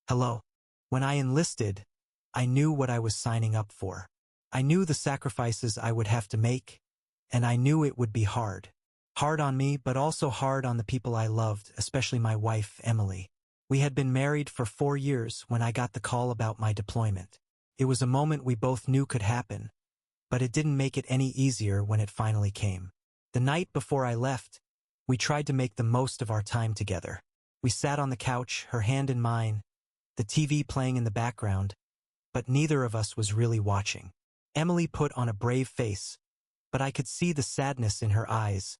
Hello. When I enlisted, I knew what I was signing up for. I knew the sacrifices I would have to make, and I knew it would be hard. Hard on me, but also hard on the people I loved, especially my wife, Emily. We had been married for 4 years when I got the call about my deployment. It was a moment we both knew could happen, but it didn't make it any easier when it finally came. The night before I left, we tried to make the most of our time together. We sat on the couch, her hand in mine, the TV playing in the background, but neither of us was really watching. Emily put on a brave face, but I could see the sadness in her eyes,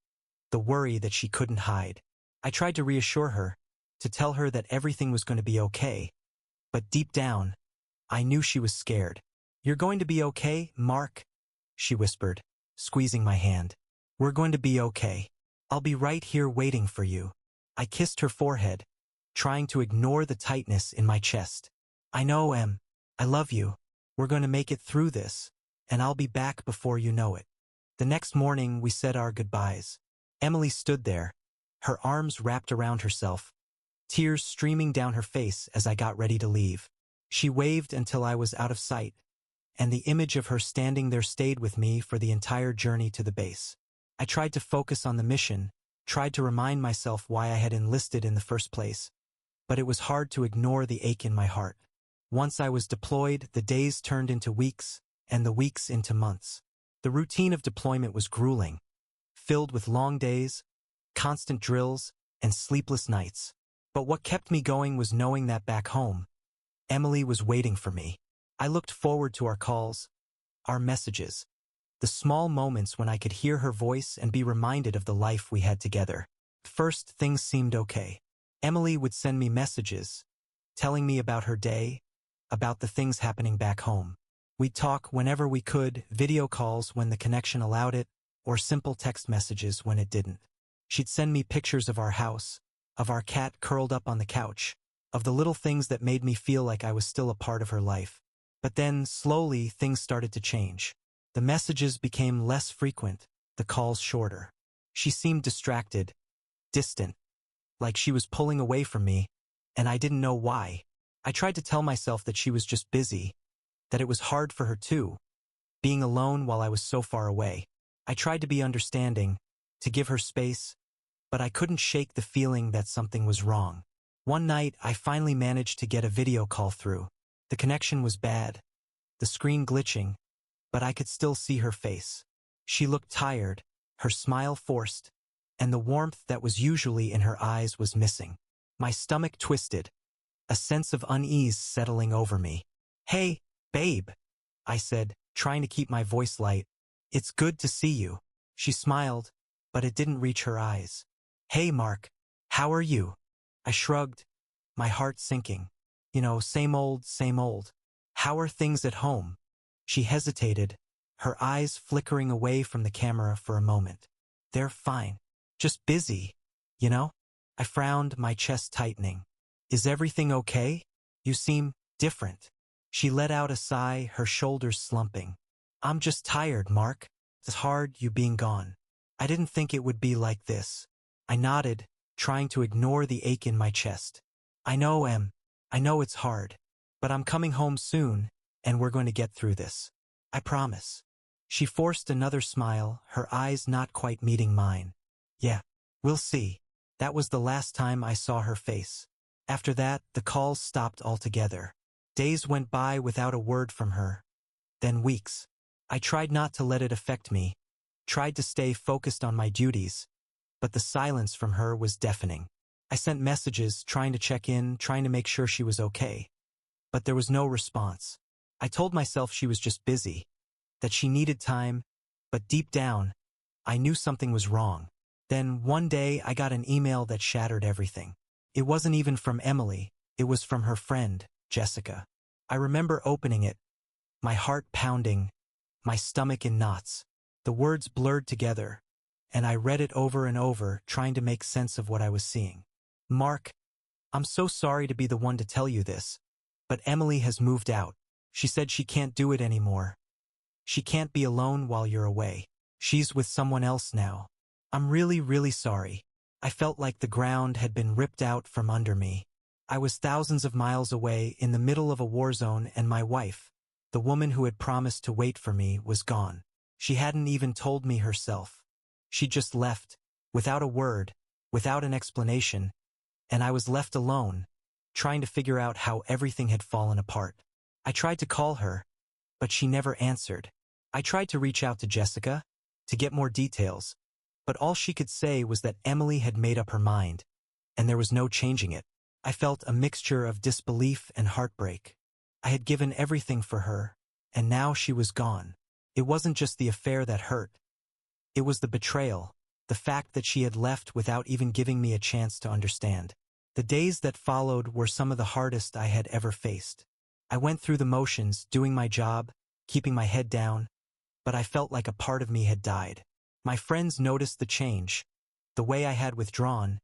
the worry that she couldn't hide. I tried to reassure her, to tell her that everything was going to be okay, but deep down, I knew she was scared. "You're going to be okay, Mark?" she whispered, squeezing my hand. "We're going to be okay. I'll be right here waiting for you." I kissed her forehead, trying to ignore the tightness in my chest. "I know, Em. I love you. We're going to make it through this, and I'll be back before you know it." The next morning, we said our goodbyes. Emily stood there, her arms wrapped around herself, tears streaming down her face as I got ready to leave. She waved until I was out of sight, and the image of her standing there stayed with me for the entire journey to the base. I tried to focus on the mission, tried to remind myself why I had enlisted in the first place, but it was hard to ignore the ache in my heart. Once I was deployed, the days turned into weeks, and the weeks into months. The routine of deployment was grueling, filled with long days, constant drills, and sleepless nights. But what kept me going was knowing that back home, Emily was waiting for me. I looked forward to our calls, our messages, the small moments when I could hear her voice and be reminded of the life we had together. First, things seemed okay. Emily would send me messages, telling me about her day, about the things happening back home. We'd talk whenever we could, video calls when the connection allowed it, or simple text messages when it didn't. She'd send me pictures of our house, of our cat curled up on the couch, of the little things that made me feel like I was still a part of her life. But then, slowly, things started to change. The messages became less frequent, the calls shorter. She seemed distracted, distant, like she was pulling away from me, and I didn't know why. I tried to tell myself that she was just busy, that it was hard for her too, being alone while I was so far away. I tried to be understanding, to give her space, but I couldn't shake the feeling that something was wrong. One night, I finally managed to get a video call through. The connection was bad, the screen glitching, but I could still see her face. She looked tired, her smile forced, and the warmth that was usually in her eyes was missing. My stomach twisted, a sense of unease settling over me. "Hey, babe," I said, trying to keep my voice light. "It's good to see you." She smiled, but it didn't reach her eyes. "Hey, Mark, how are you?" I shrugged, my heart sinking. "You know, same old, same old. How are things at home?" She hesitated, her eyes flickering away from the camera for a moment. "They're fine. Just busy, you know?" I frowned, my chest tightening. "Is everything okay? You seem different." She let out a sigh, her shoulders slumping. "I'm just tired, Mark. It's hard you being gone. I didn't think it would be like this." I nodded, trying to ignore the ache in my chest. "I know, Em. I know it's hard. But I'm coming home soon, and we're going to get through this. I promise." She forced another smile, her eyes not quite meeting mine. "Yeah, we'll see." That was the last time I saw her face. After that, the calls stopped altogether. Days went by without a word from her. Then weeks. I tried not to let it affect me, tried to stay focused on my duties, but the silence from her was deafening. I sent messages, trying to check in, trying to make sure she was okay. But there was no response. I told myself she was just busy, that she needed time, but deep down, I knew something was wrong. Then, one day, I got an email that shattered everything. It wasn't even from Emily, it was from her friend, Jessica. I remember opening it, my heart pounding, my stomach in knots. The words blurred together, and I read it over and over, trying to make sense of what I was seeing. "Mark, I'm so sorry to be the one to tell you this, but Emily has moved out. She said she can't do it anymore. She can't be alone while you're away. She's with someone else now. I'm really, really sorry." I felt like the ground had been ripped out from under me. I was thousands of miles away in the middle of a war zone, and my wife, the woman who had promised to wait for me, was gone. She hadn't even told me herself. She just left, without a word, without an explanation, and I was left alone, trying to figure out how everything had fallen apart. I tried to call her, but she never answered. I tried to reach out to Jessica, to get more details, but all she could say was that Emily had made up her mind, and there was no changing it. I felt a mixture of disbelief and heartbreak. I had given everything for her, and now she was gone. It wasn't just the affair that hurt. It was the betrayal, the fact that she had left without even giving me a chance to understand. The days that followed were some of the hardest I had ever faced. I went through the motions, doing my job, keeping my head down, but I felt like a part of me had died. My friends noticed the change, the way I had withdrawn,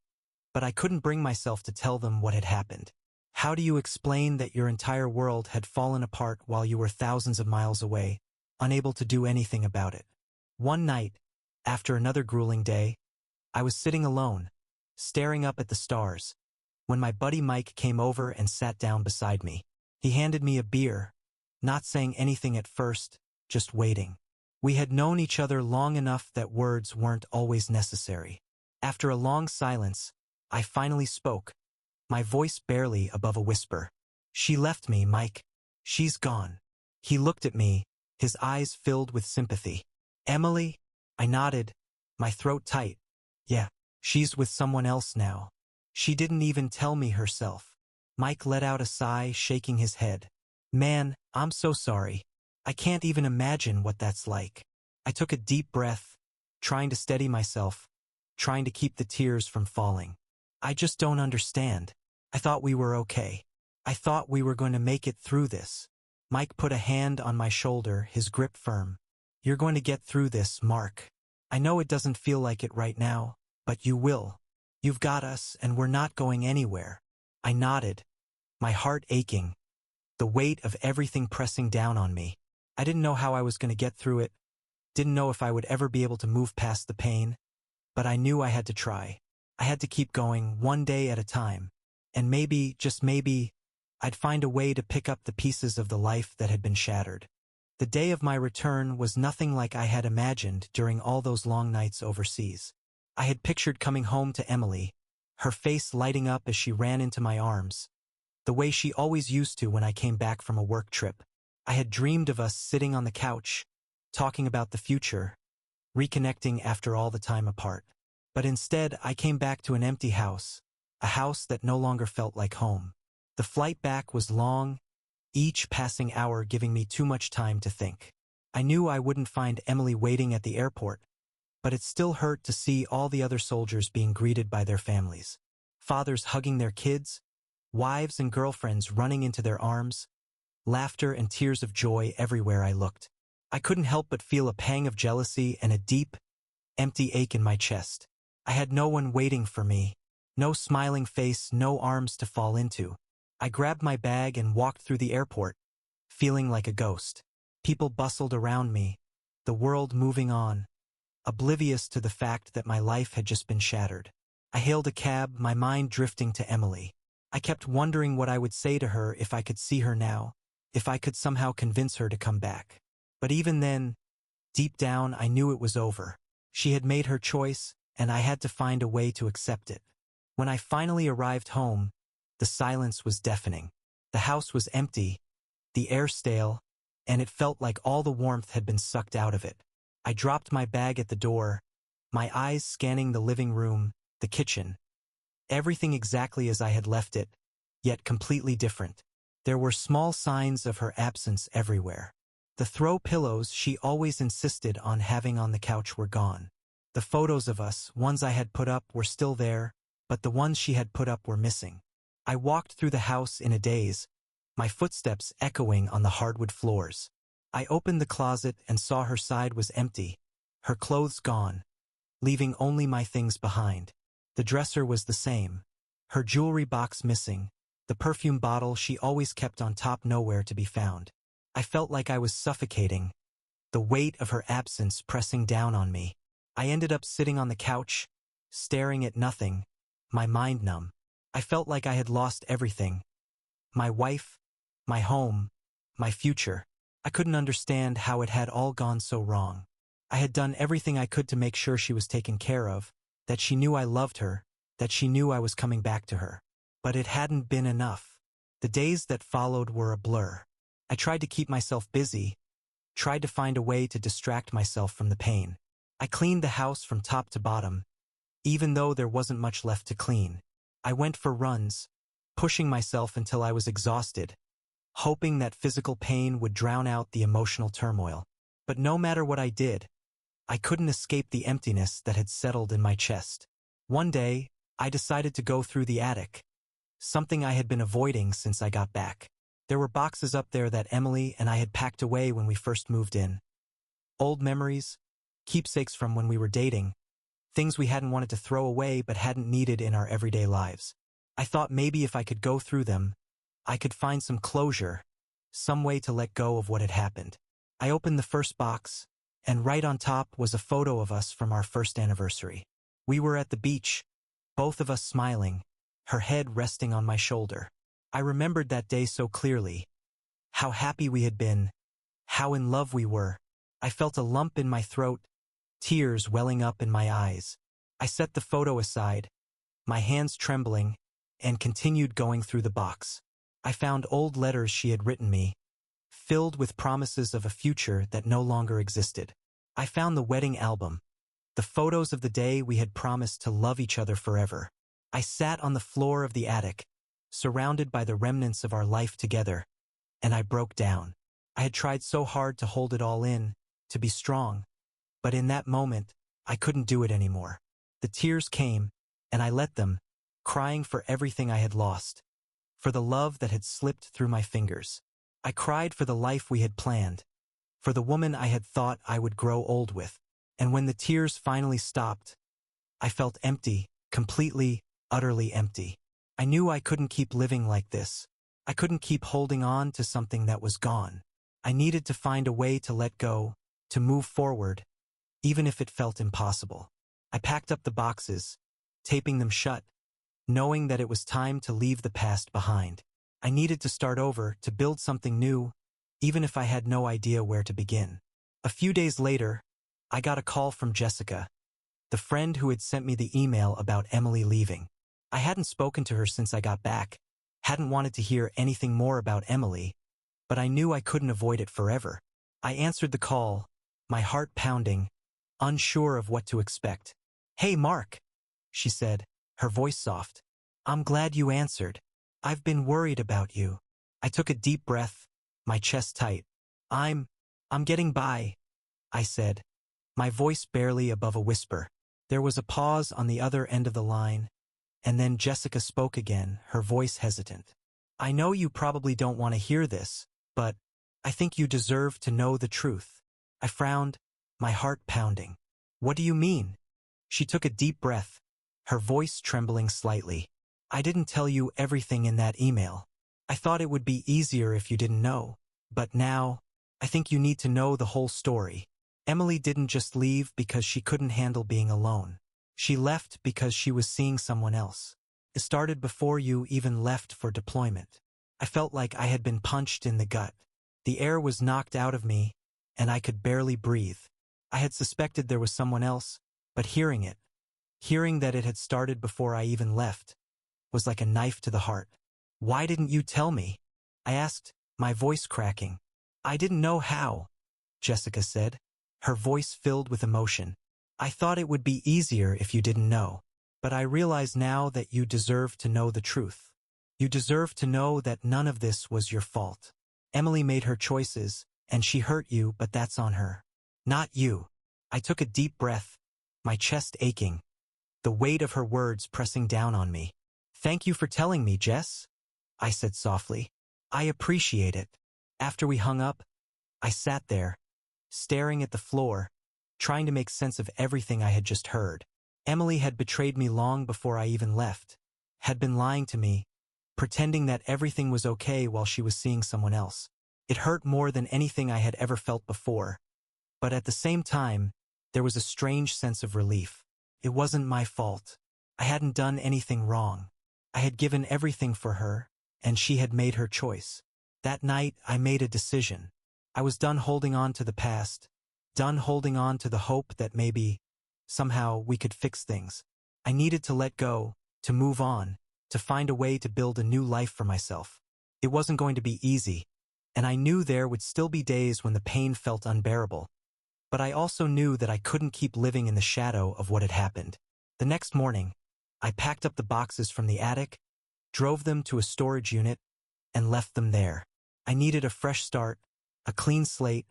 but I couldn't bring myself to tell them what had happened. How do you explain that your entire world had fallen apart while you were thousands of miles away, unable to do anything about it? One night, after another grueling day, I was sitting alone, staring up at the stars, when my buddy Mike came over and sat down beside me. He handed me a beer, not saying anything at first, just waiting. We had known each other long enough that words weren't always necessary. After a long silence, I finally spoke, my voice barely above a whisper. "She left me, Mike. She's gone." He looked at me, his eyes filled with sympathy. "Emily?" I nodded, my throat tight. "Yeah, she's with someone else now. She didn't even tell me herself." Mike let out a sigh, shaking his head. "Man, I'm so sorry. I can't even imagine what that's like." I took a deep breath, trying to steady myself, trying to keep the tears from falling. "I just don't understand. I thought we were okay. I thought we were going to make it through this." Mike put a hand on my shoulder, his grip firm. "You're going to get through this, Mark. I know it doesn't feel like it right now, but you will. You've got us, and we're not going anywhere." I nodded, my heart aching, the weight of everything pressing down on me. I didn't know how I was going to get through it, didn't know if I would ever be able to move past the pain, but I knew I had to try. I had to keep going, one day at a time, and maybe, just maybe, I'd find a way to pick up the pieces of the life that had been shattered. The day of my return was nothing like I had imagined during all those long nights overseas. I had pictured coming home to Emily, her face lighting up as she ran into my arms, the way she always used to when I came back from a work trip. I had dreamed of us sitting on the couch, talking about the future, reconnecting after all the time apart. But instead, I came back to an empty house, a house that no longer felt like home. The flight back was long, each passing hour giving me too much time to think. I knew I wouldn't find Emily waiting at the airport, but it still hurt to see all the other soldiers being greeted by their families. Fathers hugging their kids, wives and girlfriends running into their arms, laughter and tears of joy everywhere I looked. I couldn't help but feel a pang of jealousy and a deep, empty ache in my chest. I had no one waiting for me, no smiling face, no arms to fall into. I grabbed my bag and walked through the airport, feeling like a ghost. People bustled around me, the world moving on, oblivious to the fact that my life had just been shattered. I hailed a cab, my mind drifting to Emily. I kept wondering what I would say to her if I could see her now, if I could somehow convince her to come back. But even then, deep down, I knew it was over. She had made her choice, and I had to find a way to accept it. When I finally arrived home, the silence was deafening. The house was empty, the air stale, and it felt like all the warmth had been sucked out of it. I dropped my bag at the door, my eyes scanning the living room, the kitchen. Everything exactly as I had left it, yet completely different. There were small signs of her absence everywhere. The throw pillows she always insisted on having on the couch were gone. The photos of us, ones I had put up, were still there, but the ones she had put up were missing. I walked through the house in a daze, my footsteps echoing on the hardwood floors. I opened the closet and saw her side was empty, her clothes gone, leaving only my things behind. The dresser was the same, her jewelry box missing, the perfume bottle she always kept on top nowhere to be found. I felt like I was suffocating, the weight of her absence pressing down on me. I ended up sitting on the couch, staring at nothing, my mind numb. I felt like I had lost everything. My wife, my home, my future. I couldn't understand how it had all gone so wrong. I had done everything I could to make sure she was taken care of, that she knew I loved her, that she knew I was coming back to her. But it hadn't been enough. The days that followed were a blur. I tried to keep myself busy, tried to find a way to distract myself from the pain. I cleaned the house from top to bottom, even though there wasn't much left to clean. I went for runs, pushing myself until I was exhausted, hoping that physical pain would drown out the emotional turmoil. But no matter what I did, I couldn't escape the emptiness that had settled in my chest. One day, I decided to go through the attic, something I had been avoiding since I got back. There were boxes up there that Emily and I had packed away when we first moved in. Old memories, keepsakes from when we were dating, things we hadn't wanted to throw away but hadn't needed in our everyday lives. I thought maybe if I could go through them, I could find some closure, some way to let go of what had happened. I opened the first box, and right on top was a photo of us from our first anniversary. We were at the beach, both of us smiling, her head resting on my shoulder. I remembered that day so clearly. How happy we had been, how in love we were. I felt a lump in my throat, tears welling up in my eyes. I set the photo aside, my hands trembling, and continued going through the box. I found old letters she had written me, filled with promises of a future that no longer existed. I found the wedding album, the photos of the day we had promised to love each other forever. I sat on the floor of the attic, surrounded by the remnants of our life together, and I broke down. I had tried so hard to hold it all in, to be strong, but in that moment, I couldn't do it anymore. The tears came, and I let them, crying for everything I had lost, for the love that had slipped through my fingers. I cried for the life we had planned, for the woman I had thought I would grow old with. And when the tears finally stopped, I felt empty, completely, utterly empty. I knew I couldn't keep living like this. I couldn't keep holding on to something that was gone. I needed to find a way to let go, to move forward, even if it felt impossible. I packed up the boxes, taping them shut, knowing that it was time to leave the past behind. I needed to start over, to build something new, even if I had no idea where to begin. A few days later, I got a call from Jessica, the friend who had sent me the email about Emily leaving. I hadn't spoken to her since I got back, hadn't wanted to hear anything more about Emily, but I knew I couldn't avoid it forever. I answered the call, my heart pounding, unsure of what to expect. "Hey, Mark," she said, her voice soft. "I'm glad you answered. I've been worried about you." I took a deep breath, my chest tight. I'm getting by," I said, my voice barely above a whisper. There was a pause on the other end of the line, and then Jessica spoke again, her voice hesitant. "I know you probably don't want to hear this, but I think you deserve to know the truth." I frowned, my heart pounding. "What do you mean?" She took a deep breath, her voice trembling slightly. "I didn't tell you everything in that email. I thought it would be easier if you didn't know. But now, I think you need to know the whole story. Emily didn't just leave because she couldn't handle being alone. She left because she was seeing someone else. It started before you even left for deployment." I felt like I had been punched in the gut. The air was knocked out of me, and I could barely breathe. I had suspected there was someone else, but hearing that it had started before I even left, was like a knife to the heart. "Why didn't you tell me?" I asked, my voice cracking. "I didn't know how," Jessica said, her voice filled with emotion. "I thought it would be easier if you didn't know. But I realize now that you deserve to know the truth. You deserve to know that none of this was your fault. Emily made her choices, and she hurt you, but that's on her. Not you." I took a deep breath, my chest aching, the weight of her words pressing down on me. "Thank you for telling me, Jess," I said softly. "I appreciate it." After we hung up, I sat there, staring at the floor, trying to make sense of everything I had just heard. Emily had betrayed me long before I even left, had been lying to me, pretending that everything was okay while she was seeing someone else. It hurt more than anything I had ever felt before, but at the same time, there was a strange sense of relief. It wasn't my fault. I hadn't done anything wrong. I had given everything for her, and she had made her choice. That night, I made a decision. I was done holding on to the past, done holding on to the hope that maybe, somehow, we could fix things. I needed to let go, to move on, to find a way to build a new life for myself. It wasn't going to be easy, and I knew there would still be days when the pain felt unbearable. But I also knew that I couldn't keep living in the shadow of what had happened. The next morning, I packed up the boxes from the attic, drove them to a storage unit, and left them there. I needed a fresh start, a clean slate,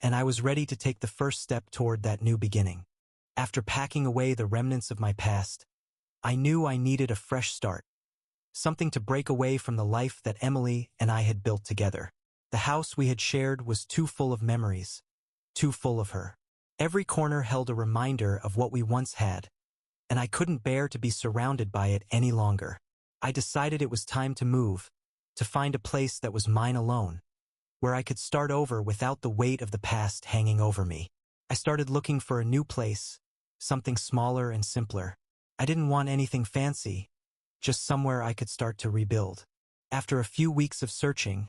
and I was ready to take the first step toward that new beginning. After packing away the remnants of my past, I knew I needed a fresh start, something to break away from the life that Emily and I had built together. The house we had shared was too full of memories, too full of her. Every corner held a reminder of what we once had, and I couldn't bear to be surrounded by it any longer. I decided it was time to move, to find a place that was mine alone, where I could start over without the weight of the past hanging over me. I started looking for a new place, something smaller and simpler. I didn't want anything fancy, just somewhere I could start to rebuild. After a few weeks of searching,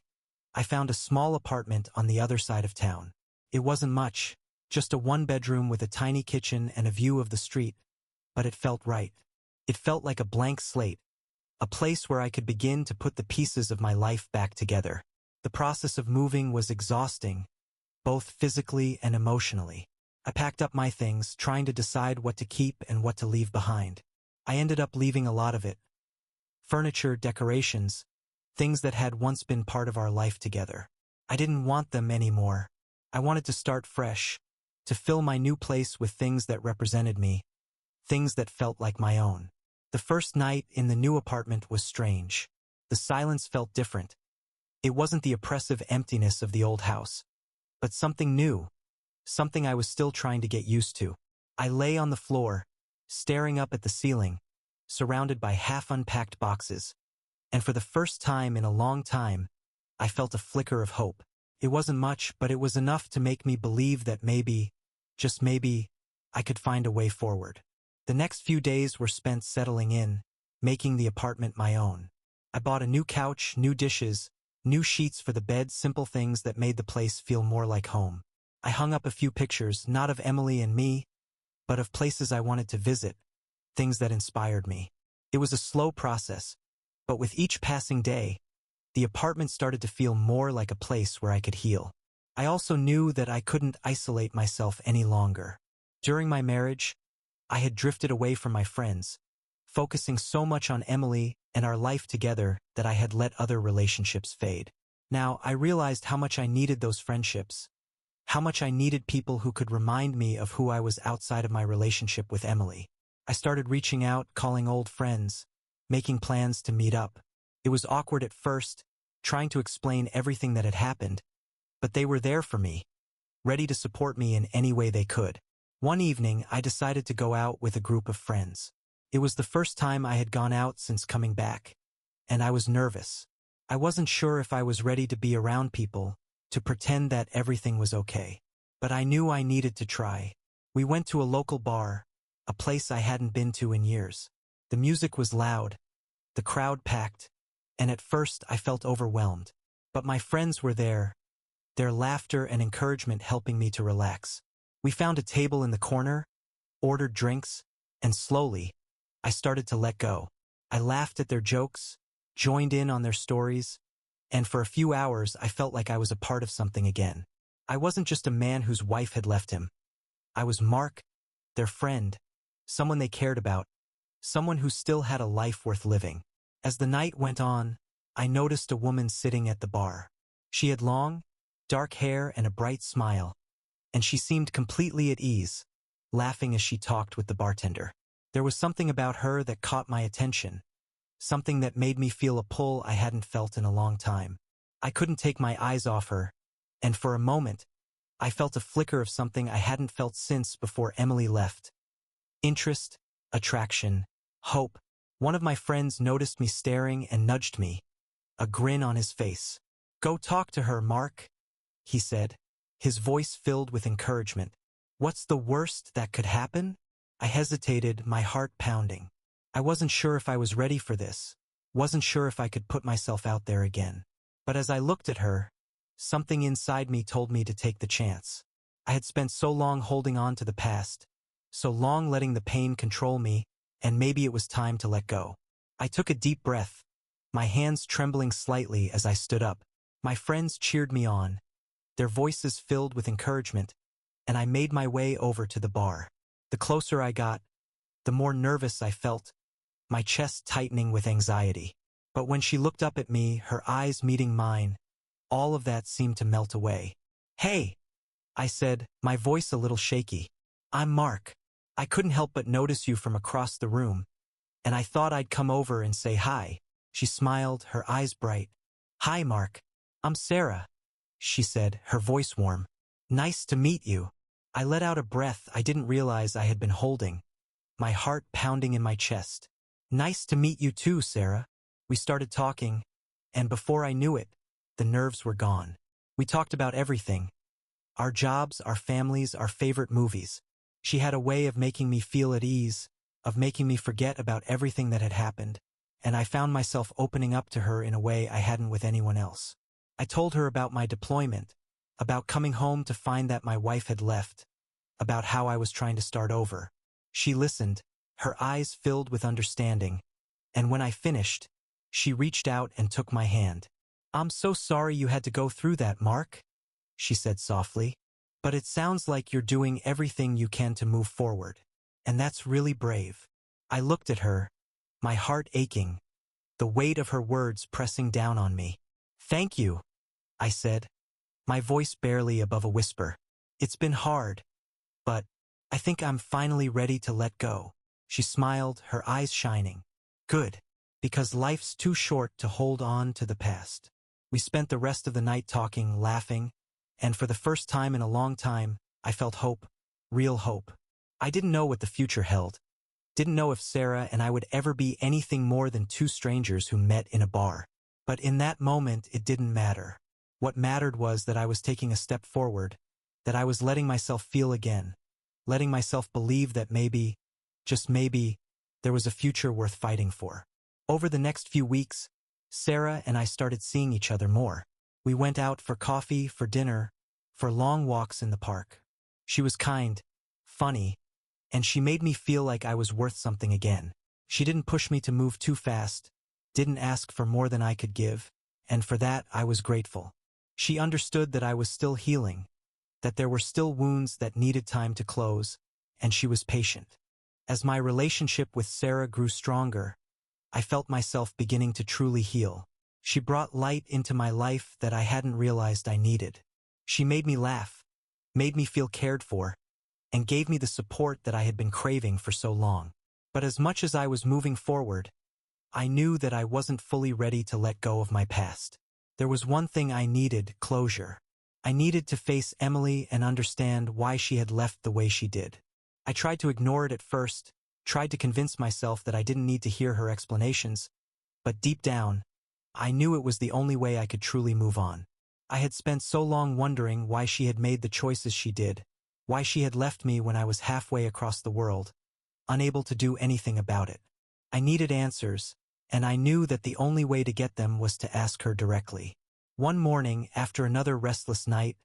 I found a small apartment on the other side of town. It wasn't much, just a one-bedroom with a tiny kitchen and a view of the street, but it felt right. It felt like a blank slate, a place where I could begin to put the pieces of my life back together. The process of moving was exhausting, both physically and emotionally. I packed up my things, trying to decide what to keep and what to leave behind. I ended up leaving a lot of it. Furniture, decorations, things that had once been part of our life together. I didn't want them anymore. I wanted to start fresh, to fill my new place with things that represented me, things that felt like my own. The first night in the new apartment was strange. The silence felt different. It wasn't the oppressive emptiness of the old house, but something new, something I was still trying to get used to. I lay on the floor, staring up at the ceiling, surrounded by half-unpacked boxes, and for the first time in a long time, I felt a flicker of hope. It wasn't much, but it was enough to make me believe that maybe, just maybe, I could find a way forward. The next few days were spent settling in, making the apartment my own. I bought a new couch, new dishes, new sheets for the bed, simple things that made the place feel more like home. I hung up a few pictures, not of Emily and me, but of places I wanted to visit, things that inspired me. It was a slow process, but with each passing day, the apartment started to feel more like a place where I could heal. I also knew that I couldn't isolate myself any longer. During my marriage, I had drifted away from my friends, focusing so much on Emily and our life together that I had let other relationships fade. Now, I realized how much I needed those friendships, how much I needed people who could remind me of who I was outside of my relationship with Emily. I started reaching out, calling old friends, making plans to meet up. It was awkward at first, trying to explain everything that had happened, but they were there for me, ready to support me in any way they could. One evening, I decided to go out with a group of friends. It was the first time I had gone out since coming back, and I was nervous. I wasn't sure if I was ready to be around people, to pretend that everything was okay. But I knew I needed to try. We went to a local bar, a place I hadn't been to in years. The music was loud, the crowd packed, and at first I felt overwhelmed. But my friends were there, their laughter and encouragement helping me to relax. We found a table in the corner, ordered drinks, and slowly, I started to let go. I laughed at their jokes, joined in on their stories, and for a few hours I felt like I was a part of something again. I wasn't just a man whose wife had left him. I was Mark, their friend, someone they cared about, someone who still had a life worth living. As the night went on, I noticed a woman sitting at the bar. She had long, dark hair and a bright smile, and she seemed completely at ease, laughing as she talked with the bartender. There was something about her that caught my attention, something that made me feel a pull I hadn't felt in a long time. I couldn't take my eyes off her, and for a moment, I felt a flicker of something I hadn't felt since before Emily left. Interest, attraction, hope. One of my friends noticed me staring and nudged me, a grin on his face. "Go talk to her, Mark," he said, his voice filled with encouragement. What's the worst that could happen? I hesitated, my heart pounding. I wasn't sure if I was ready for this. Wasn't sure if I could put myself out there again. But as I looked at her, something inside me told me to take the chance. I had spent so long holding on to the past, so long letting the pain control me, and maybe it was time to let go. I took a deep breath, my hands trembling slightly as I stood up. My friends cheered me on, their voices filled with encouragement, and I made my way over to the bar. The closer I got, the more nervous I felt, my chest tightening with anxiety. But when she looked up at me, her eyes meeting mine, all of that seemed to melt away. "Hey," I said, my voice a little shaky. "I'm Mark. I couldn't help but notice you from across the room, and I thought I'd come over and say hi." She smiled, her eyes bright. "Hi, Mark. I'm Sarah," she said, her voice warm. "Nice to meet you." I let out a breath I didn't realize I had been holding, my heart pounding in my chest. "Nice to meet you too, Sarah." We started talking, and before I knew it, the nerves were gone. We talked about everything. Our jobs, our families, our favorite movies. She had a way of making me feel at ease, of making me forget about everything that had happened, and I found myself opening up to her in a way I hadn't with anyone else. I told her about my deployment, about coming home to find that my wife had left, about how I was trying to start over. She listened, her eyes filled with understanding, and when I finished, she reached out and took my hand. "I'm so sorry you had to go through that, Mark," she said softly. "But it sounds like you're doing everything you can to move forward, and that's really brave." I looked at her, my heart aching, the weight of her words pressing down on me. "Thank you," I said, my voice barely above a whisper. "It's been hard, but I think I'm finally ready to let go." She smiled, her eyes shining. "Good, because life's too short to hold on to the past." We spent the rest of the night talking, laughing, and for the first time in a long time, I felt hope, real hope. I didn't know what the future held. Didn't know if Sarah and I would ever be anything more than two strangers who met in a bar. But in that moment, it didn't matter. What mattered was that I was taking a step forward, that I was letting myself feel again, letting myself believe that maybe, just maybe, there was a future worth fighting for. Over the next few weeks, Sarah and I started seeing each other more. We went out for coffee, for dinner, for long walks in the park. She was kind, funny, and she made me feel like I was worth something again. She didn't push me to move too fast, didn't ask for more than I could give, and for that I was grateful. She understood that I was still healing, that there were still wounds that needed time to close, and she was patient. As my relationship with Sarah grew stronger, I felt myself beginning to truly heal. She brought light into my life that I hadn't realized I needed. She made me laugh, made me feel cared for, and gave me the support that I had been craving for so long. But as much as I was moving forward, I knew that I wasn't fully ready to let go of my past. There was one thing I needed: closure. I needed to face Emily and understand why she had left the way she did. I tried to ignore it at first, tried to convince myself that I didn't need to hear her explanations, but deep down, I knew it was the only way I could truly move on. I had spent so long wondering why she had made the choices she did, why she had left me when I was halfway across the world, unable to do anything about it. I needed answers, and I knew that the only way to get them was to ask her directly. One morning, after another restless night,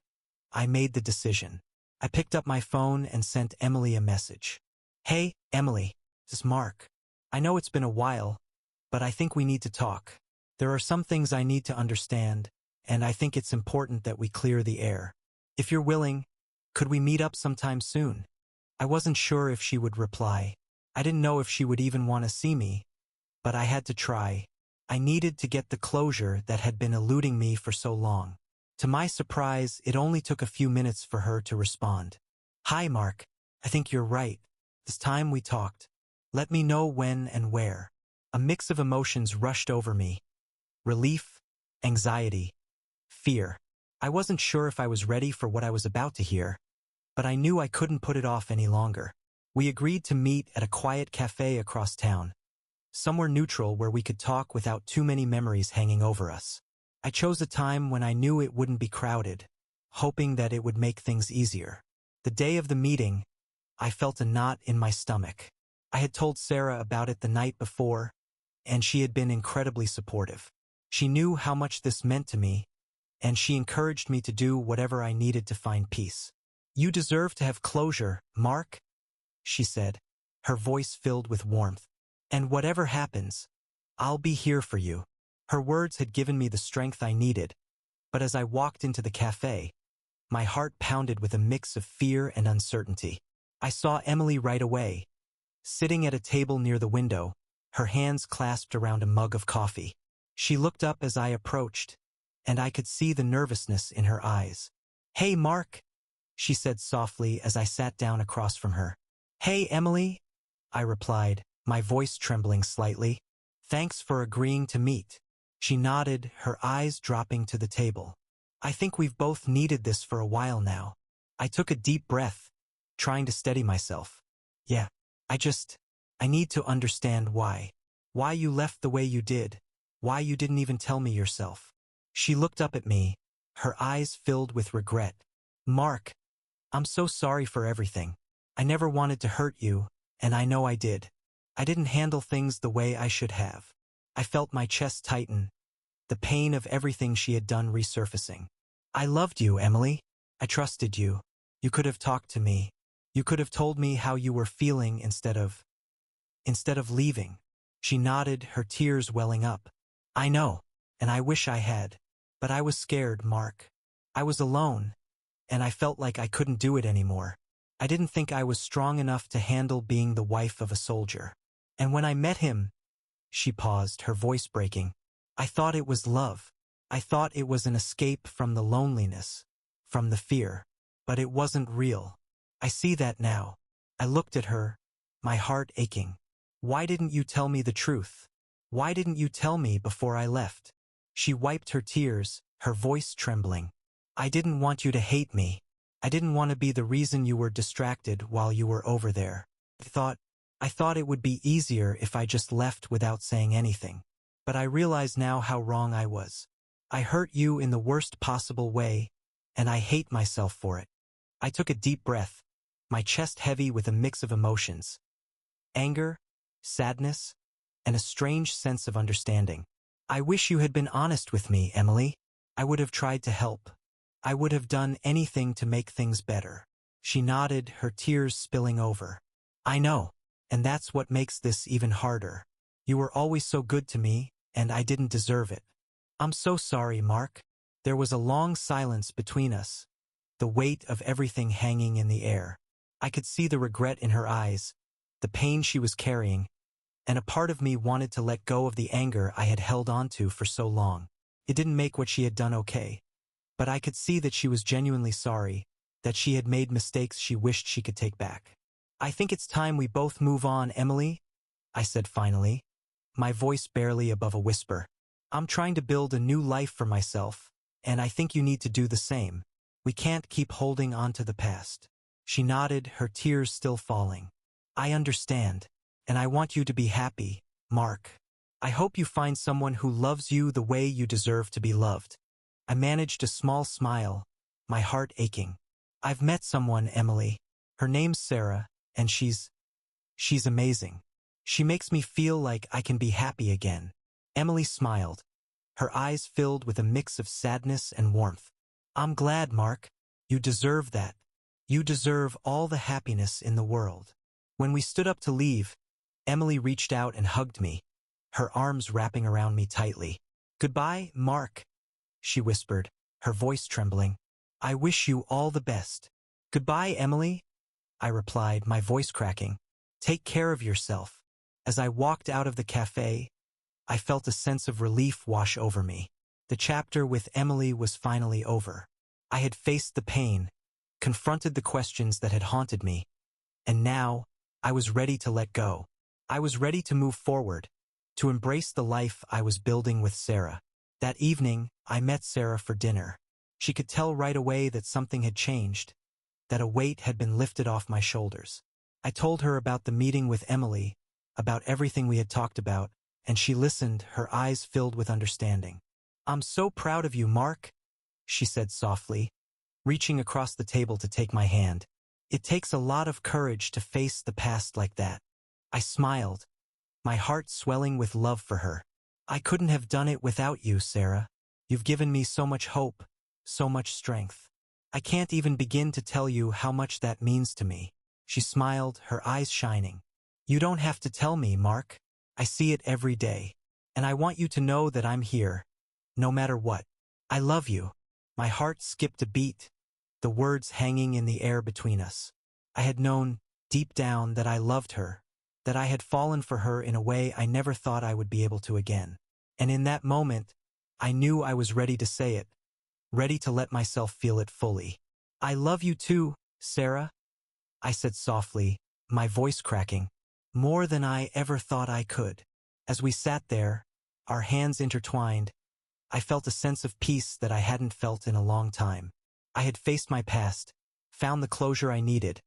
I made the decision. I picked up my phone and sent Emily a message. "Hey, Emily, this is Mark. I know it's been a while, but I think we need to talk. There are some things I need to understand, and I think it's important that we clear the air. If you're willing, could we meet up sometime soon?" I wasn't sure if she would reply. I didn't know if she would even want to see me, but I had to try. I needed to get the closure that had been eluding me for so long. To my surprise, it only took a few minutes for her to respond. "Hi, Mark. I think you're right. This time we talked. Let me know when and where." A mix of emotions rushed over me. Relief, anxiety, fear. I wasn't sure if I was ready for what I was about to hear, but I knew I couldn't put it off any longer. We agreed to meet at a quiet cafe across town, somewhere neutral where we could talk without too many memories hanging over us. I chose a time when I knew it wouldn't be crowded, hoping that it would make things easier. The day of the meeting, I felt a knot in my stomach. I had told Sarah about it the night before, and she had been incredibly supportive. She knew how much this meant to me, and she encouraged me to do whatever I needed to find peace. "You deserve to have closure, Mark," she said, her voice filled with warmth. "And whatever happens, I'll be here for you." Her words had given me the strength I needed, but as I walked into the cafe, my heart pounded with a mix of fear and uncertainty. I saw Emily right away, sitting at a table near the window, her hands clasped around a mug of coffee. She looked up as I approached, and I could see the nervousness in her eyes. "Hey, Mark," she said softly as I sat down across from her. "Hey, Emily," I replied, my voice trembling slightly. "Thanks for agreeing to meet." She nodded, her eyes dropping to the table. "I think we've both needed this for a while now." I took a deep breath, trying to steady myself. "Yeah, I need to understand why. Why you left the way you did. Why you didn't even tell me yourself." She looked up at me, her eyes filled with regret. "Mark, I'm so sorry for everything. I never wanted to hurt you, and I know I did. I didn't handle things the way I should have." I felt my chest tighten, the pain of everything she had done resurfacing. "I loved you, Emily. I trusted you. You could have talked to me. You could have told me how you were feeling instead of leaving." She nodded, her tears welling up. "I know, and I wish I had. But I was scared, Mark. I was alone, and I felt like I couldn't do it anymore. I didn't think I was strong enough to handle being the wife of a soldier. And when I met him," she paused, her voice breaking, "I thought it was love. I thought it was an escape from the loneliness, from the fear. But it wasn't real. I see that now." I looked at her, my heart aching. "Why didn't you tell me the truth? Why didn't you tell me before I left?" She wiped her tears, her voice trembling. "I didn't want you to hate me. I didn't want to be the reason you were distracted while you were over there. I thought it would be easier if I just left without saying anything. But I realize now how wrong I was. I hurt you in the worst possible way, and I hate myself for it." I took a deep breath, my chest heavy with a mix of emotions. Anger, sadness, and a strange sense of understanding. "I wish you had been honest with me, Emily. I would have tried to help. I would have done anything to make things better." She nodded, her tears spilling over. "I know, and that's what makes this even harder. You were always so good to me, and I didn't deserve it." "I'm so sorry, Mark." There was a long silence between us, the weight of everything hanging in the air. I could see the regret in her eyes, the pain she was carrying, and a part of me wanted to let go of the anger I had held on to for so long. It didn't make what she had done okay, but I could see that she was genuinely sorry, that she had made mistakes she wished she could take back. "I think it's time we both move on, Emily," I said finally, my voice barely above a whisper. "I'm trying to build a new life for myself, and I think you need to do the same. We can't keep holding on to the past." She nodded, her tears still falling. "I understand, and I want you to be happy, Mark. I hope you find someone who loves you the way you deserve to be loved." I managed a small smile, my heart aching. "I've met someone, Emily. Her name's Sarah, and she's amazing. She makes me feel like I can be happy again." Emily smiled, her eyes filled with a mix of sadness and warmth. "I'm glad, Mark. You deserve that. You deserve all the happiness in the world." When we stood up to leave, Emily reached out and hugged me, her arms wrapping around me tightly. "Goodbye, Mark," she whispered, her voice trembling. "I wish you all the best." "Goodbye, Emily," I replied, my voice cracking. "Take care of yourself." As I walked out of the cafe, I felt a sense of relief wash over me. The chapter with Emily was finally over. I had faced the pain, confronted the questions that had haunted me, and now I was ready to let go. I was ready to move forward, to embrace the life I was building with Sarah. That evening, I met Sarah for dinner. She could tell right away that something had changed, that a weight had been lifted off my shoulders. I told her about the meeting with Emily, about everything we had talked about, and she listened, her eyes filled with understanding. "I'm so proud of you, Mark," she said softly, reaching across the table to take my hand. "It takes a lot of courage to face the past like that." I smiled, my heart swelling with love for her. I couldn't have done it without you, Sarah. You've given me so much hope, so much strength. I can't even begin to tell you how much that means to me. She smiled, her eyes shining. You don't have to tell me, Mark. I see it every day. And I want you to know that I'm here, no matter what. I love you. My heart skipped a beat, the words hanging in the air between us. I had known, deep down, that I loved her, that I had fallen for her in a way I never thought I would be able to again. And in that moment, I knew I was ready to say it, ready to let myself feel it fully. I love you too, Sarah, I said softly, my voice cracking, more than I ever thought I could. As we sat there, our hands intertwined, I felt a sense of peace that I hadn't felt in a long time. I had faced my past, found the closure I needed,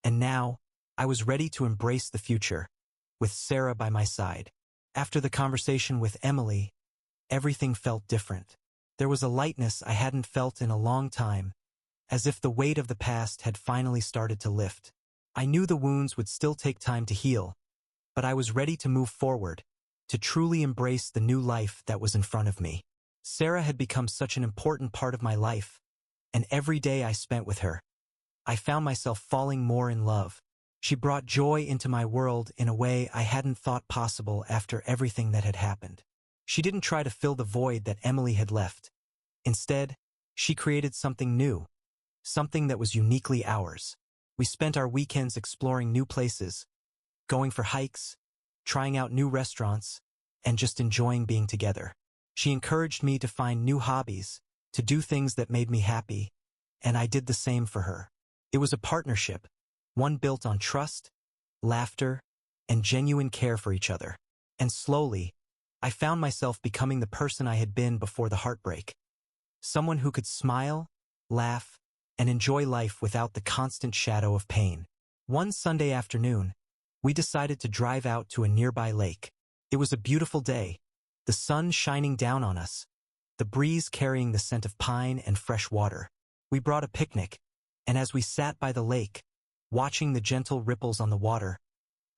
and now, I was ready to embrace the future, with Sarah by my side. After the conversation with Emily, everything felt different. There was a lightness I hadn't felt in a long time, as if the weight of the past had finally started to lift. I knew the wounds would still take time to heal, but I was ready to move forward, to truly embrace the new life that was in front of me. Sarah had become such an important part of my life, and every day I spent with her, I found myself falling more in love. She brought joy into my world in a way I hadn't thought possible after everything that had happened. She didn't try to fill the void that Emily had left. Instead, she created something new, something that was uniquely ours. We spent our weekends exploring new places, going for hikes, trying out new restaurants, and just enjoying being together. She encouraged me to find new hobbies, to do things that made me happy, and I did the same for her. It was a partnership, one built on trust, laughter, and genuine care for each other. And slowly, I found myself becoming the person I had been before the heartbreak. Someone who could smile, laugh, and enjoy life without the constant shadow of pain. One Sunday afternoon, we decided to drive out to a nearby lake. It was a beautiful day, the sun shining down on us, the breeze carrying the scent of pine and fresh water. We brought a picnic, and as we sat by the lake, watching the gentle ripples on the water,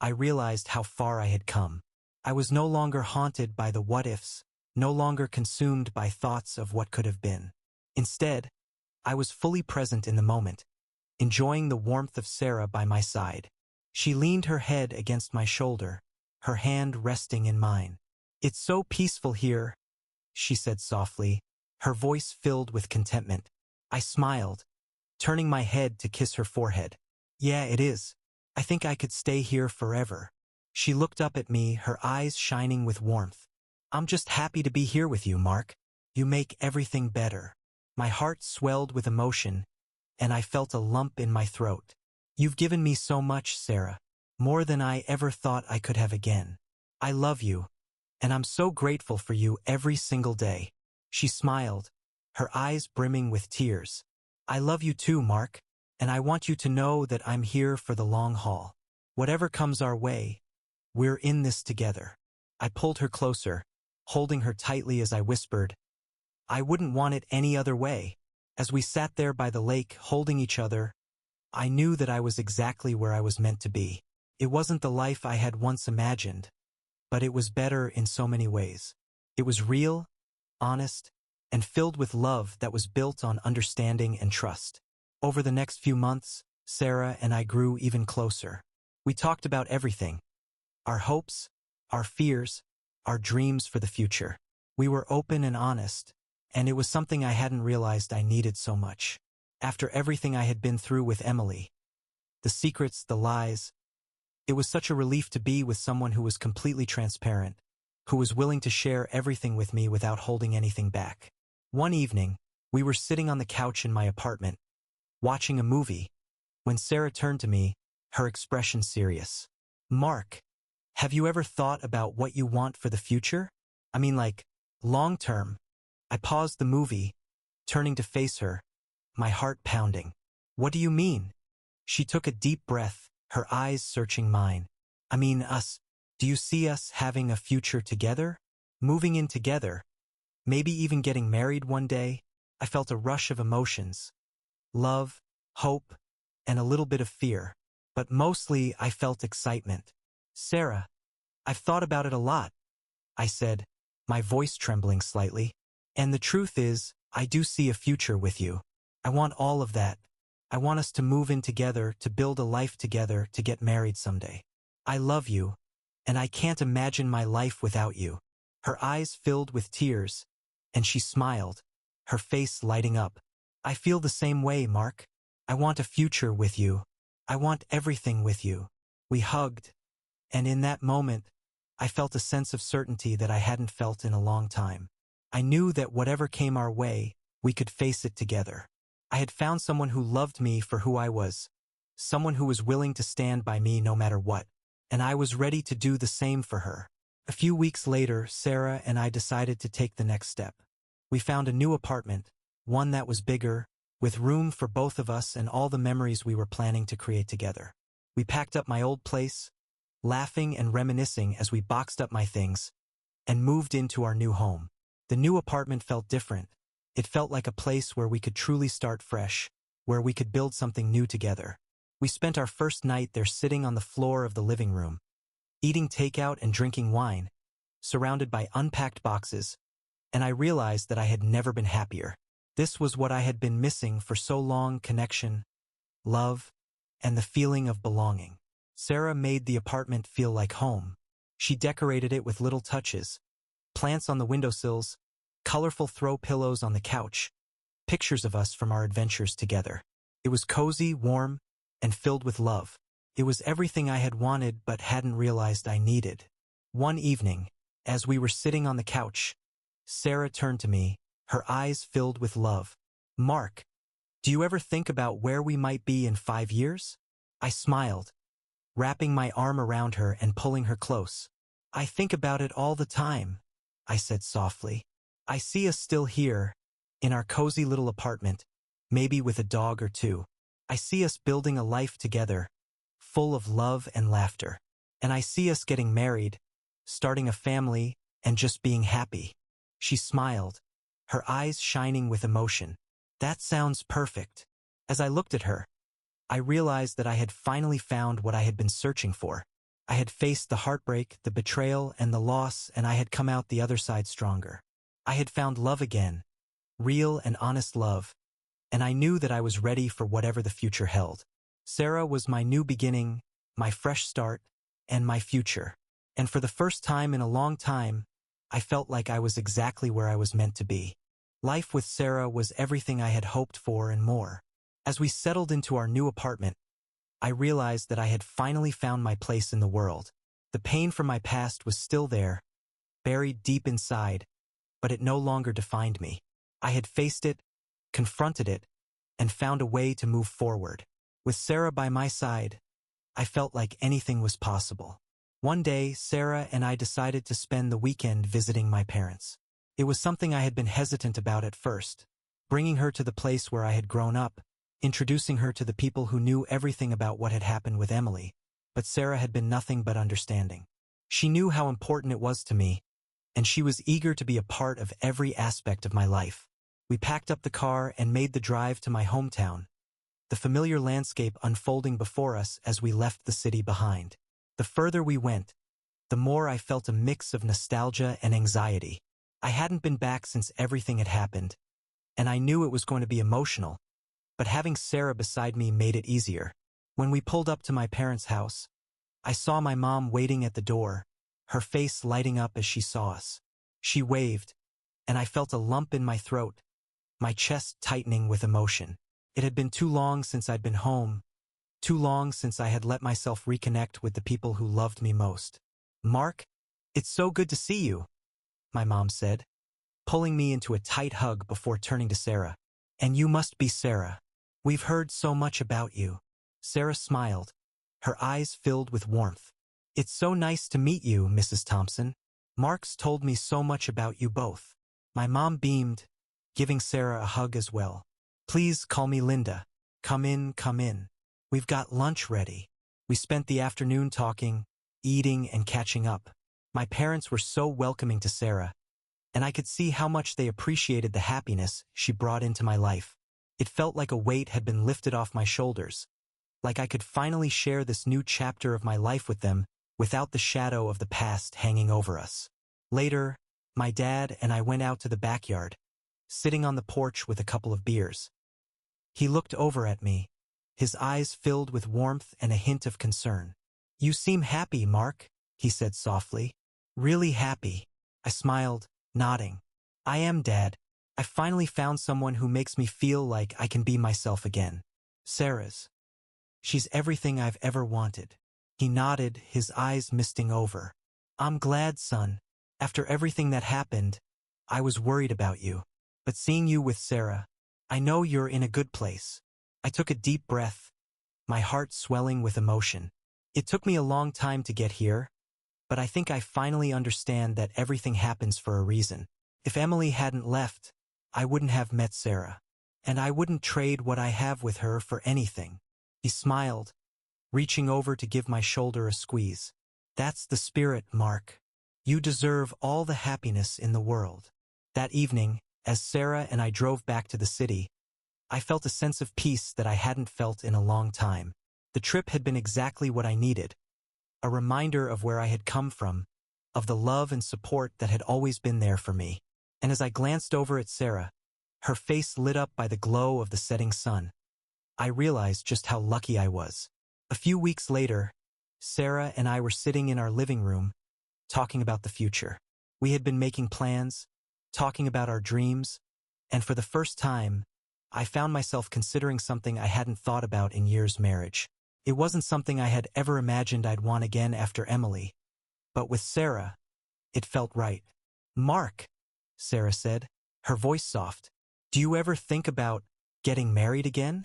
I realized how far I had come. I was no longer haunted by the what-ifs, no longer consumed by thoughts of what could have been. Instead, I was fully present in the moment, enjoying the warmth of Sarah by my side. She leaned her head against my shoulder, her hand resting in mine. "It's so peaceful here," she said softly, her voice filled with contentment. I smiled, turning my head to kiss her forehead. "Yeah, it is. I think I could stay here forever." She looked up at me, her eyes shining with warmth. "I'm just happy to be here with you, Mark. You make everything better." My heart swelled with emotion, and I felt a lump in my throat. "You've given me so much, Sarah, more than I ever thought I could have again. I love you, and I'm so grateful for you every single day." She smiled, her eyes brimming with tears. "I love you too, Mark, and I want you to know that I'm here for the long haul. Whatever comes our way, we're in this together." I pulled her closer, holding her tightly as I whispered, "I wouldn't want it any other way." As we sat there by the lake, holding each other, I knew that I was exactly where I was meant to be. It wasn't the life I had once imagined, but it was better in so many ways. It was real, honest, and filled with love that was built on understanding and trust. Over the next few months, Sarah and I grew even closer. We talked about everything: our hopes, our fears, our dreams for the future. We were open and honest, and it was something I hadn't realized I needed so much. After everything I had been through with Emily, the secrets, the lies, it was such a relief to be with someone who was completely transparent, who was willing to share everything with me without holding anything back. One evening, we were sitting on the couch in my apartment, watching a movie, when Sarah turned to me, her expression serious. "Mark, have you ever thought about what you want for the future? I mean, like, long term." I paused the movie, turning to face her, my heart pounding. "What do you mean?" She took a deep breath, her eyes searching mine. "I mean us. Do you see us having a future together? Moving in together? Maybe even getting married one day?" I felt a rush of emotions. Love, hope, and a little bit of fear. But mostly I felt excitement. "Sarah, "I've thought about it a lot," I said, my voice trembling slightly. "And the truth is, I do see a future with you. I want all of that. I want us to move in together, to build a life together, to get married someday. I love you, and I can't imagine my life without you." Her eyes filled with tears, and she smiled, her face lighting up. "I feel the same way, Mark. I want a future with you. I want everything with you." We hugged, and in that moment, I felt a sense of certainty that I hadn't felt in a long time. I knew that whatever came our way, we could face it together. I had found someone who loved me for who I was, someone who was willing to stand by me no matter what, and I was ready to do the same for her. A few weeks later, Sarah and I decided to take the next step. We found a new apartment, one that was bigger, with room for both of us and all the memories we were planning to create together. We packed up my old place, laughing and reminiscing as we boxed up my things, and moved into our new home. The new apartment felt different. It felt like a place where we could truly start fresh, where we could build something new together. We spent our first night there sitting on the floor of the living room, eating takeout and drinking wine, surrounded by unpacked boxes, and I realized that I had never been happier. This was what I had been missing for so long: connection, love, and the feeling of belonging. Sarah made the apartment feel like home. She decorated it with little touches: plants on the windowsills, colorful throw pillows on the couch, pictures of us from our adventures together. It was cozy, warm, and filled with love. It was everything I had wanted but hadn't realized I needed. One evening, as we were sitting on the couch, Sarah turned to me, her eyes filled with love. "Mark, do you ever think about where we might be in 5 years?" I smiled, wrapping my arm around her and pulling her close. "I think about it all the time," I said softly. "I see us still here, in our cozy little apartment, maybe with a dog or two. I see us building a life together, full of love and laughter. And I see us getting married, starting a family, and just being happy." She smiled, her eyes shining with emotion. "That sounds perfect." As I looked at her, I realized that I had finally found what I had been searching for. I had faced the heartbreak, the betrayal, and the loss, and I had come out the other side stronger. I had found love again, real and honest love, and I knew that I was ready for whatever the future held. Sarah was my new beginning, my fresh start, and my future. And for the first time in a long time, I felt like I was exactly where I was meant to be. Life with Sarah was everything I had hoped for and more. As we settled into our new apartment, I realized that I had finally found my place in the world. The pain from my past was still there, buried deep inside, but it no longer defined me. I had faced it, confronted it, and found a way to move forward. With Sarah by my side, I felt like anything was possible. One day, Sarah and I decided to spend the weekend visiting my parents. It was something I had been hesitant about at first, bringing her to the place where I had grown up, introducing her to the people who knew everything about what had happened with Emily, but Sarah had been nothing but understanding. She knew how important it was to me, and she was eager to be a part of every aspect of my life. We packed up the car and made the drive to my hometown, the familiar landscape unfolding before us as we left the city behind. The further we went, the more I felt a mix of nostalgia and anxiety. I hadn't been back since everything had happened, and I knew it was going to be emotional, but having Sarah beside me made it easier. When we pulled up to my parents' house, I saw my mom waiting at the door, her face lighting up as she saw us. She waved, and I felt a lump in my throat, my chest tightening with emotion. It had been too long since I'd been home, too long since I had let myself reconnect with the people who loved me most. "Mark, it's so good to see you," my mom said, pulling me into a tight hug before turning to Sarah. "And you must be Sarah. We've heard so much about you." Sarah smiled, her eyes filled with warmth. "It's so nice to meet you, Mrs. Thompson. Mark's told me so much about you both." My mom beamed, giving Sarah a hug as well. "Please call me Linda. Come in, come in. We've got lunch ready." We spent the afternoon talking, eating, and catching up. My parents were so welcoming to Sarah, and I could see how much they appreciated the happiness she brought into my life. It felt like a weight had been lifted off my shoulders, like I could finally share this new chapter of my life with them without the shadow of the past hanging over us. Later, my dad and I went out to the backyard, sitting on the porch with a couple of beers. He looked over at me, his eyes filled with warmth and a hint of concern. "You seem happy, Mark," he said softly. "Really happy." I smiled, nodding. "I am, Dad. I finally found someone who makes me feel like I can be myself again. She's everything I've ever wanted." He nodded, his eyes misting over. "I'm glad, son. After everything that happened, I was worried about you. But seeing you with Sarah, I know you're in a good place." I took a deep breath, my heart swelling with emotion. It took me a long time to get here, but I think I finally understand that everything happens for a reason. If Emily hadn't left, I wouldn't have met Sarah. And I wouldn't trade what I have with her for anything. He smiled, reaching over to give my shoulder a squeeze. "That's the spirit, Mark. You deserve all the happiness in the world." That evening, as Sarah and I drove back to the city, I felt a sense of peace that I hadn't felt in a long time. The trip had been exactly what I needed. A reminder of where I had come from, of the love and support that had always been there for me. And as I glanced over at Sarah, her face lit up by the glow of the setting sun, I realized just how lucky I was. A few weeks later, Sarah and I were sitting in our living room, talking about the future. We had been making plans, talking about our dreams, and for the first time, I found myself considering something I hadn't thought about in years' marriage. It wasn't something I had ever imagined I'd want again after Emily, but with Sarah, it felt right. "Mark," Sarah said, her voice soft, "do you ever think about getting married again?"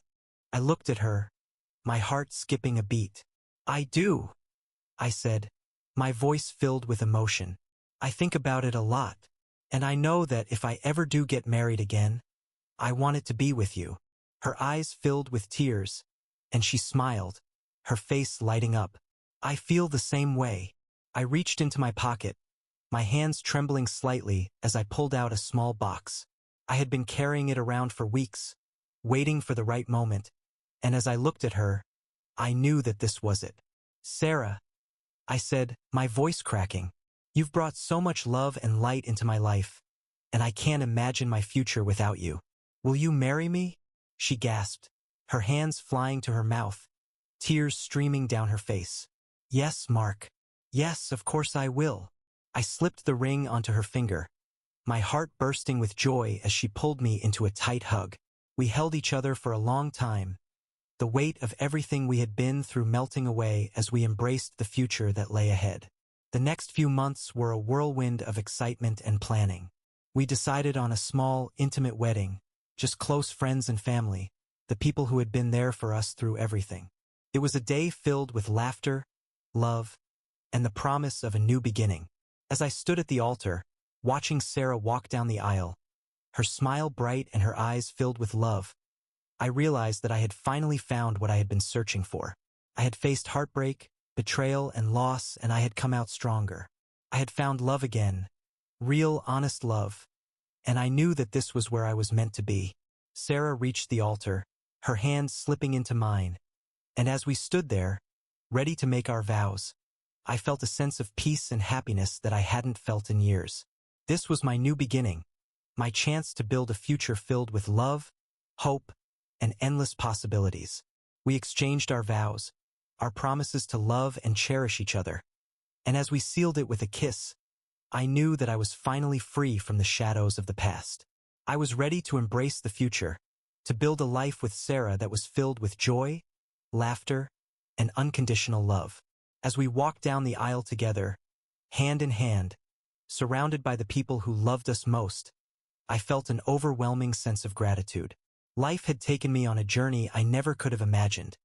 I looked at her, my heart skipping a beat. "I do," I said, my voice filled with emotion. "I think about it a lot, and I know that if I ever do get married again, I want it to be with you." Her eyes filled with tears, and she smiled, her face lighting up. "I feel the same way." I reached into my pocket, my hands trembling slightly as I pulled out a small box. I had been carrying it around for weeks, waiting for the right moment, and as I looked at her, I knew that this was it. "Sarah," I said, my voice cracking, "you've brought so much love and light into my life, and I can't imagine my future without you. Will you marry me?" She gasped, her hands flying to her mouth, tears streaming down her face. "Yes, Mark. Yes, of course I will." I slipped the ring onto her finger, my heart bursting with joy as she pulled me into a tight hug. We held each other for a long time, the weight of everything we had been through melting away as we embraced the future that lay ahead. The next few months were a whirlwind of excitement and planning. We decided on a small, intimate wedding, just close friends and family, the people who had been there for us through everything. It was a day filled with laughter, love, and the promise of a new beginning. As I stood at the altar, watching Sarah walk down the aisle, her smile bright and her eyes filled with love, I realized that I had finally found what I had been searching for. I had faced heartbreak, betrayal, and loss, and I had come out stronger. I had found love again, real, honest love, and I knew that this was where I was meant to be. Sarah reached the altar, her hand slipping into mine, and as we stood there, ready to make our vows, I felt a sense of peace and happiness that I hadn't felt in years. This was my new beginning, my chance to build a future filled with love, hope, and endless possibilities. We exchanged our vows, our promises to love and cherish each other, and as we sealed it with a kiss, I knew that I was finally free from the shadows of the past. I was ready to embrace the future, to build a life with Sarah that was filled with joy, laughter, and unconditional love. As we walked down the aisle together, hand in hand, surrounded by the people who loved us most, I felt an overwhelming sense of gratitude. Life had taken me on a journey I never could have imagined,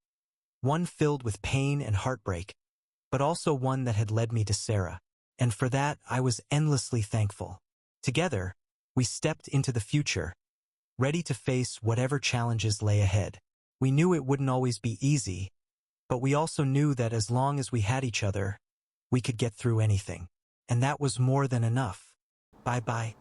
one filled with pain and heartbreak, but also one that had led me to Sarah, and for that I was endlessly thankful. Together, we stepped into the future, ready to face whatever challenges lay ahead. We knew it wouldn't always be easy, but we also knew that as long as we had each other, we could get through anything. And that was more than enough. Bye-bye.